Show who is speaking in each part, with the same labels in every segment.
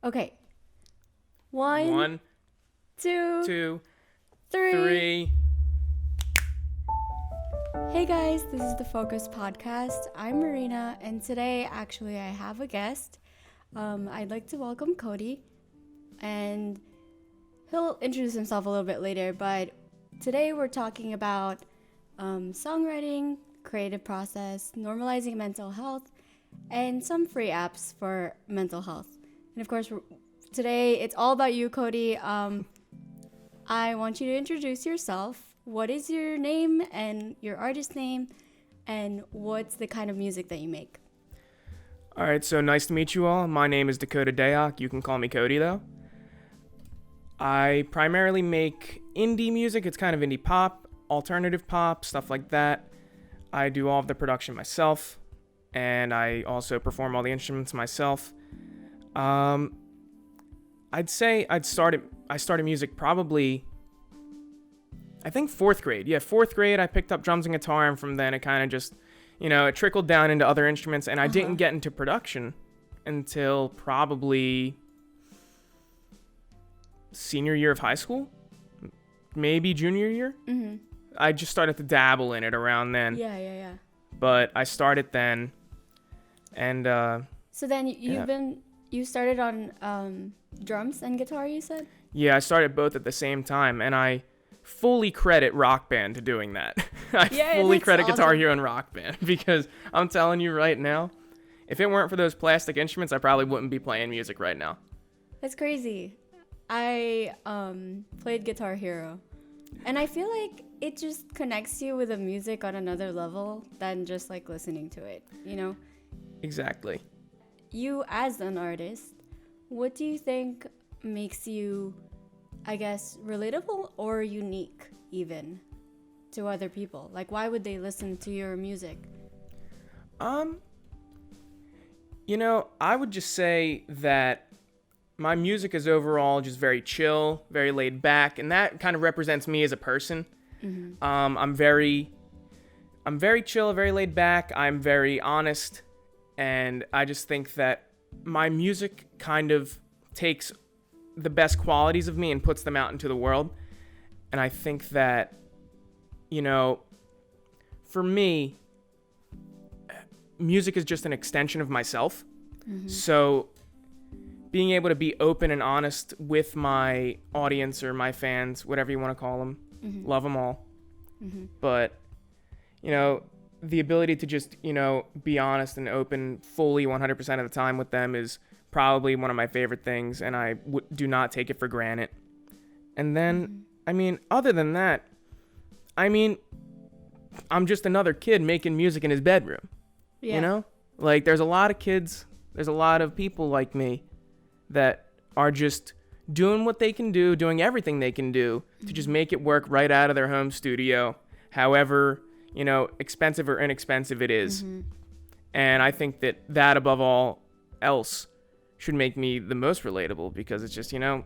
Speaker 1: Okay. One,
Speaker 2: One,
Speaker 1: two,
Speaker 2: two,
Speaker 1: three.
Speaker 2: three.
Speaker 1: Hey guys, this is the Focus Podcast. I'm Marina, and today actually I have a guest. I'd like to welcome Cody, and he'll introduce himself a little bit later, but today we're talking about songwriting, creative process, normalizing mental health, and some free apps for mental health. And of course, today it's all about you, Cody. I want you to introduce yourself. What is your name and your artist name, and what's the kind of music that you make?
Speaker 2: All right, so nice to meet you all. My name is Dakota. You can call me Cody, though. I primarily make indie music. It's kind of indie pop, alternative pop, stuff like that. I do all of the production myself, and I also perform all the instruments myself. I'd say I started music probably, I think fourth grade. Yeah, fourth grade, I picked up drums and guitar, and from then it kind of just, it trickled down into other instruments, and I didn't get into production until probably senior year of high school, maybe junior year.
Speaker 1: Mm-hmm.
Speaker 2: I just started to dabble in it around then.
Speaker 1: Yeah.
Speaker 2: But I started then, and
Speaker 1: So then you started on drums and guitar, you said?
Speaker 2: yeah, I started both at the same time, and I fully credit Rock Band to doing that. I fully credit
Speaker 1: awesome.
Speaker 2: Guitar Hero and Rock Band, because I'm telling you right now, if it weren't for those plastic instruments, I probably wouldn't be playing music right now.
Speaker 1: That's crazy. I played Guitar Hero, and I feel like it just connects you with the music on another level than just like listening to it, you know?
Speaker 2: Exactly.
Speaker 1: You as an artist, what do you think makes you, I guess, relatable or unique even to other people? Like, why would they listen to your music?
Speaker 2: I would just say that my music is overall just very chill, very laid back, and that kind of represents me as a person.
Speaker 1: Mm-hmm.
Speaker 2: I'm very chill, very laid back. I'm very honest, and I just think that my music kind of takes the best qualities of me and puts them out into the world. And I think that, for me, music is just an extension of myself.
Speaker 1: Mm-hmm.
Speaker 2: So being able to be open and honest with my audience or my fans, whatever you want to call them,
Speaker 1: Mm-hmm.
Speaker 2: love them all.
Speaker 1: Mm-hmm.
Speaker 2: But, the ability to just, be honest and open fully 100% of the time with them is probably one of my favorite things, and I do not take it for granted. And then, other than that, I'm just another kid making music in his bedroom.
Speaker 1: Yeah.
Speaker 2: Like, there's a lot of kids, there's a lot of people like me that are just doing what they can do, doing everything they can do to just make it work right out of their home studio, however, expensive or inexpensive it is.
Speaker 1: Mm-hmm.
Speaker 2: And I think that above all else should make me the most relatable, because it's just, I'm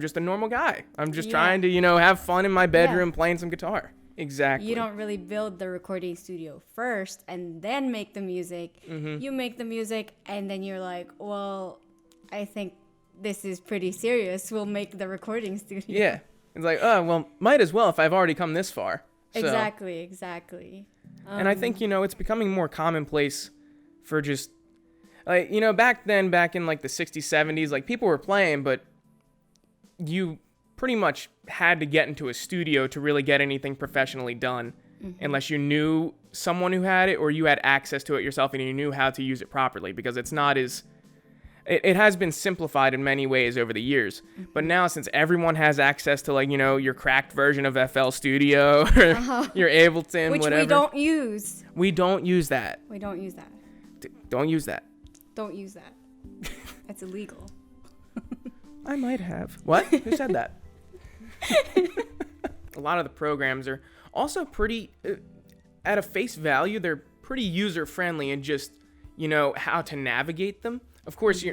Speaker 2: just a normal guy. I'm just trying to, have fun in my bedroom playing some guitar. Exactly.
Speaker 1: You don't really build the recording studio first and then make the music.
Speaker 2: Mm-hmm.
Speaker 1: You make the music and then you're like, well, I think this is pretty serious. We'll make the recording studio.
Speaker 2: Yeah. It's like, oh, well, might as well if I've already come this far. So,
Speaker 1: Exactly.
Speaker 2: And I think, it's becoming more commonplace for just, like, back in like the 60s, 70s, like, people were playing, but you pretty much had to get into a studio to really get anything professionally done, unless you knew someone who had it or you had access to it yourself and you knew how to use it properly, because it's not as... It has been simplified in many ways over the years, but now since everyone has access to, like, your cracked version of FL Studio or your Ableton,
Speaker 1: which
Speaker 2: whatever.
Speaker 1: we don't use.
Speaker 2: We don't use that.
Speaker 1: We don't use that.
Speaker 2: Don't use that.
Speaker 1: Don't use that. That's illegal.
Speaker 2: I might have. What? Who said that? A lot of the programs are also pretty, at a face value, they're pretty user-friendly and just, how to navigate them. Of course,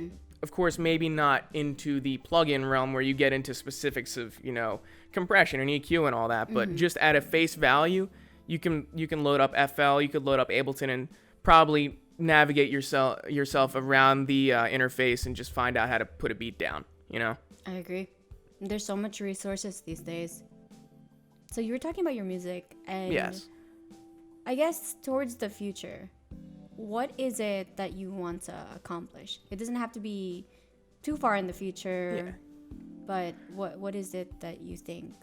Speaker 2: maybe not into the plugin realm where you get into specifics of, compression and EQ and all that, but just at a face value, you can load up FL, you could load up Ableton and probably navigate yourself around the interface and just find out how to put a beat down, you know?
Speaker 1: I agree. There's so much resources these days. So you were talking about your music, and
Speaker 2: Yes.
Speaker 1: I guess towards the future, what is it that you want to accomplish? It doesn't have to be too far in the future, but what is it that you think?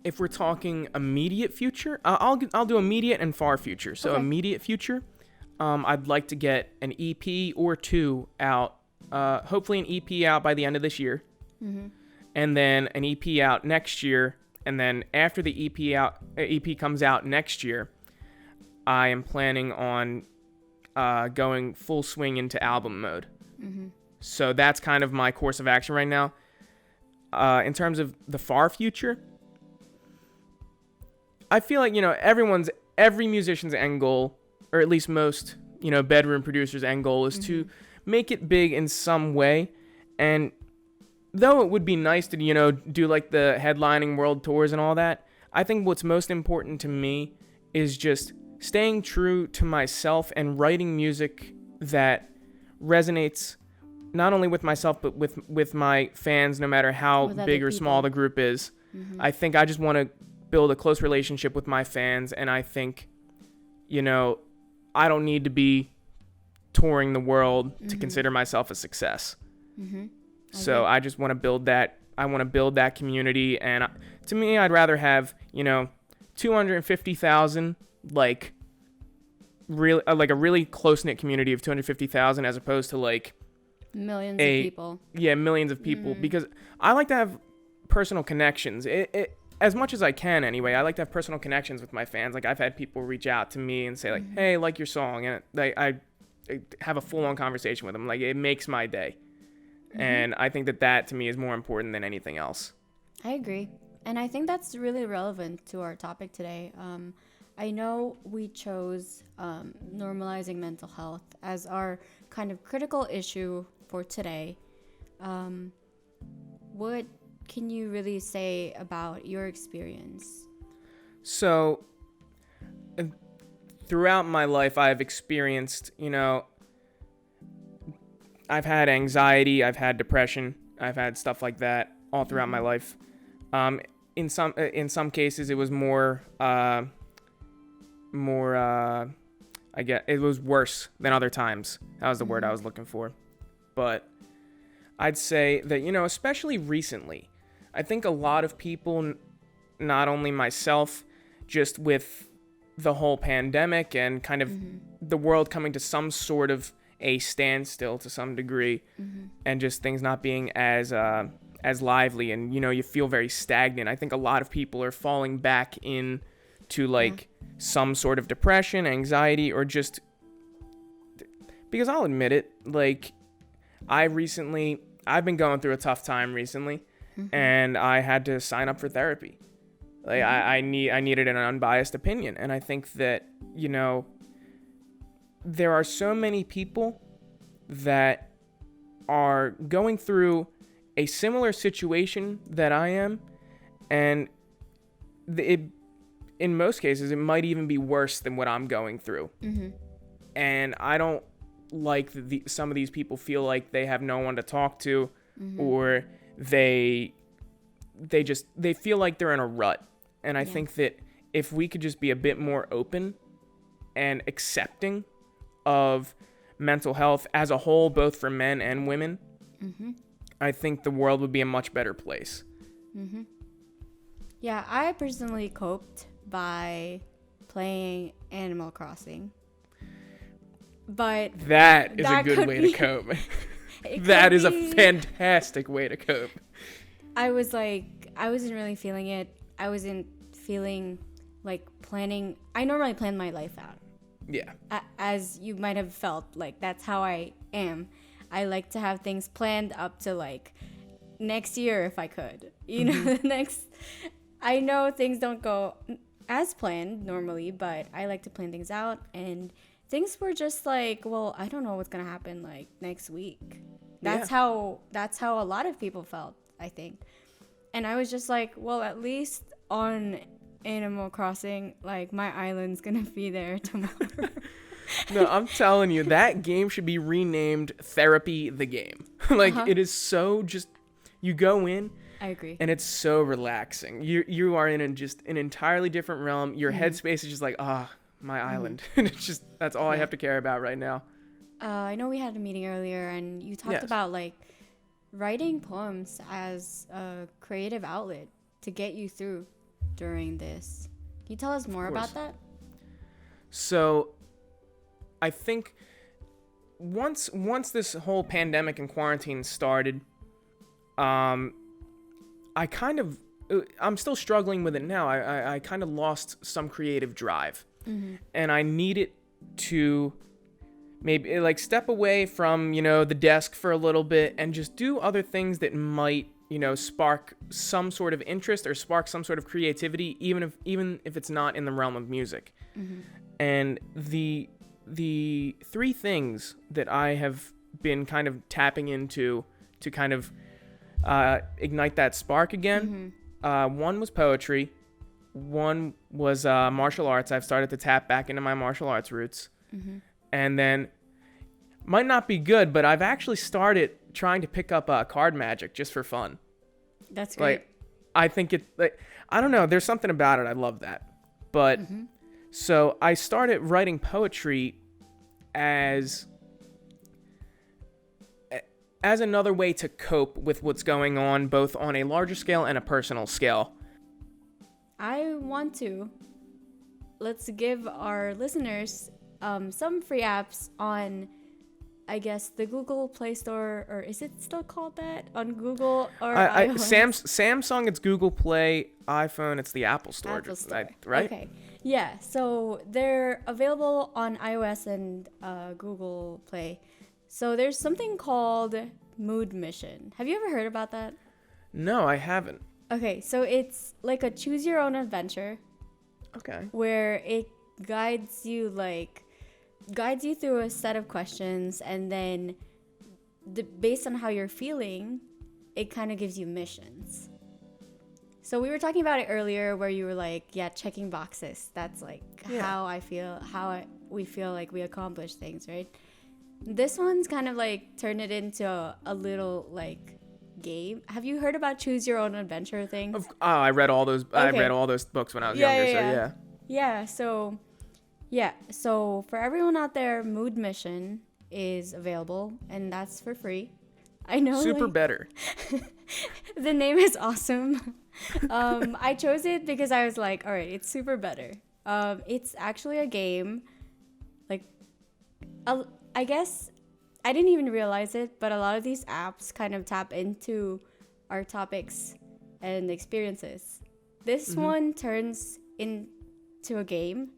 Speaker 2: If we're talking immediate future, I'll do immediate and far future. So
Speaker 1: Okay.
Speaker 2: immediate future, I'd like to get an EP or two out, hopefully an EP out by the end of this year, and then an EP out next year, and then after the EP comes out next year, I am planning on going full swing into album mode. So that's kind of my course of action right now. In terms of the far future, I feel like, every musician's end goal, or at least most, bedroom producers' end goal is to make it big in some way. And though it would be nice to, do like the headlining world tours and all that, I think what's most important to me is just staying true to myself and writing music that resonates not only with myself, but with my fans, no matter how big or small the group is. I think I just want to build a close relationship with my fans, and I think, I don't need to be touring the world to consider myself a success. So I just want to build that. I want to build that community, and to me, I'd rather have 250,000 like a really close knit community of 250,000 as opposed to like
Speaker 1: millions of people.
Speaker 2: Yeah, millions of people, because I like to have personal connections. It as much as I can anyway. I like to have personal connections with my fans. Like I've had people reach out to me and say like, "Hey, I like your song," and I have a full-on conversation with them. Like it makes my day. And I think that to me is more important than anything else.
Speaker 1: I agree. And I think that's really relevant to our topic today. I know we chose normalizing mental health as our kind of critical issue for today. What can you really say about your experience?
Speaker 2: So, throughout my life, I've experienced, I've had anxiety, I've had depression, I've had stuff like that all throughout my life. In some cases, it was I guess it was worse than other times. That was the word I was looking for. But I'd say that, especially recently, I think a lot of people, not only myself, just with the whole pandemic and kind of the world coming to some sort of a standstill to some degree, and just things not being as lively, and you feel very stagnant. I think a lot of people are falling back into like some sort of depression, anxiety, or just because I'll admit it, like I've been going through a tough time recently, and I had to sign up for therapy. Like I needed an unbiased opinion, and I think that there are so many people that are going through a similar situation that I am, and in most cases it might even be worse than what I'm going through. And I don't like some of these people feel like they have no one to talk to, or they feel like they're in a rut. And I think that if we could just be a bit more open and accepting of mental health as a whole, both for men and women, I think the world would be a much better place.
Speaker 1: Yeah, I personally coped by playing Animal Crossing. But
Speaker 2: that is a good way to cope. That is a fantastic way to cope.
Speaker 1: I wasn't really feeling it. I wasn't feeling like planning. I normally plan my life out.
Speaker 2: Yeah.
Speaker 1: As you might have felt, like that's how I am. I like to have things planned up to like next year if I could. I know things don't go as planned normally, but I like to plan things out, and things were just like, well, I don't know what's going to happen like next week. That's how a lot of people felt, I think. And I was just like, well, at least on Animal Crossing, like my island's going to be there tomorrow.
Speaker 2: No, I'm telling you, that game should be renamed Therapy the Game. Like, it is so just, you go in,
Speaker 1: I agree.
Speaker 2: and it's so relaxing. You are in just an entirely different realm. Your headspace is just like, my island. And it's just, that's all I have to care about right now.
Speaker 1: I know we had a meeting earlier, and you talked about, like, writing poems as a creative outlet to get you through during this. Can you tell us more about that?
Speaker 2: So, I think once this whole pandemic and quarantine started, I'm still struggling with it now. I kind of lost some creative drive, and I needed to maybe like step away from, the desk for a little bit and just do other things that might, spark some sort of interest or spark some sort of creativity, even if it's not in the realm of music. And the three things that I have been kind of tapping into to kind of ignite that spark again. One was poetry. One was martial arts. I've started to tap back into my martial arts roots. And then, might not be good, but I've actually started trying to pick up card magic just for fun.
Speaker 1: That's great.
Speaker 2: Like, I think I don't know, there's something about it. I love that. But, so I started writing poetry as another way to cope with what's going on, both on a larger scale and a personal scale.
Speaker 1: Let's give our listeners some free apps on, I guess, the Google Play Store, or is it still called that on Google or iOS?
Speaker 2: Samsung, it's Google Play. iPhone, it's the Apple Store. Right?
Speaker 1: Okay. Yeah, so they're available on iOS and Google Play. So there's something called Mood Mission. Have you ever heard about that?
Speaker 2: No, I haven't.
Speaker 1: Okay, so it's like a choose your own adventure.
Speaker 2: Okay.
Speaker 1: Where it guides you through a set of questions, and then based on how you're feeling, it kind of gives you missions. So we were talking about it earlier where you were like, checking boxes. That's like how we feel like we accomplish things, right? This one's kind of like turned it into a little like game. Have you heard about choose your own adventure things?
Speaker 2: I read all those. Okay. I read all those books when I was younger.
Speaker 1: So for everyone out there, Mood Mission is available, and that's for free. I know.
Speaker 2: Super better.
Speaker 1: The name is awesome. I chose it because I was like, all right, it's super better. It's actually a game. Like, I guess I didn't even realize it, but a lot of these apps kind of tap into our topics and experiences. This one turns into a game.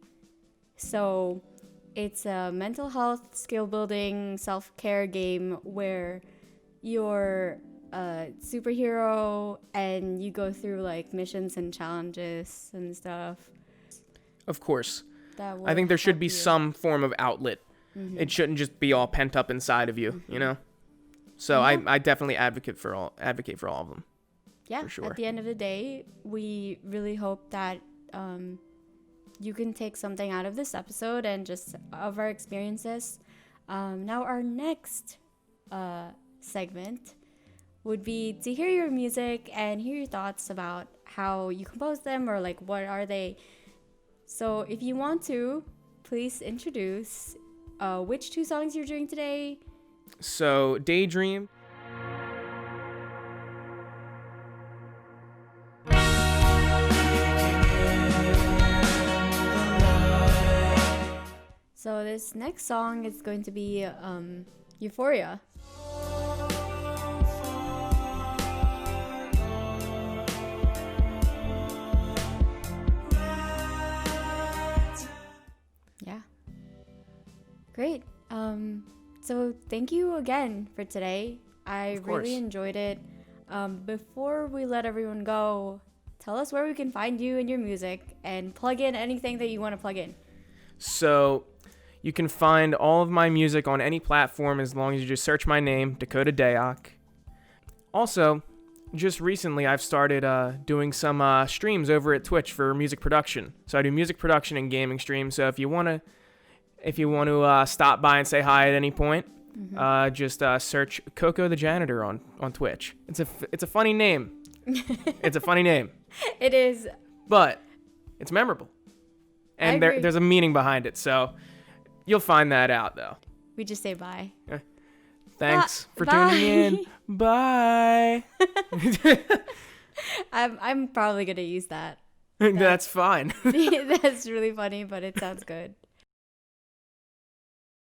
Speaker 1: So it's a mental health, skill building, self-care game where you're a superhero and you go through like missions and challenges and stuff.
Speaker 2: Of course. I think there should be some form of outlet. It shouldn't just be all pent up inside of you, So I definitely advocate for all of them.
Speaker 1: Yeah,
Speaker 2: for sure.
Speaker 1: At the end of the day, we really hope that you can take something out of this episode and just of our experiences. Now our next segment would be to hear your music and hear your thoughts about how you compose them or like what are they. So if you want to, please introduce which two songs you're doing today.
Speaker 2: So Daydream.
Speaker 1: So this next song is going to be Euphoria. Yeah. Great. So thank you again for today. I really enjoyed it. Before we let everyone go, tell us where we can find you and your music and plug in anything that you want to plug in.
Speaker 2: So you can find all of my music on any platform as long as you just search my name, Dakota Dayak. Also, just recently I've started doing some streams over at Twitch for music production. So I do music production and gaming streams. So if you want to If you want to stop by and say hi at any point, just search Coco the Janitor on Twitch. It's a funny name. It's a funny name.
Speaker 1: It is.
Speaker 2: But it's memorable. And there's a meaning behind it. So you'll find that out, though.
Speaker 1: We just say bye.
Speaker 2: Thanks for tuning in. Bye.
Speaker 1: I'm probably going to use that.
Speaker 2: That's fine.
Speaker 1: That's really funny, but it sounds good.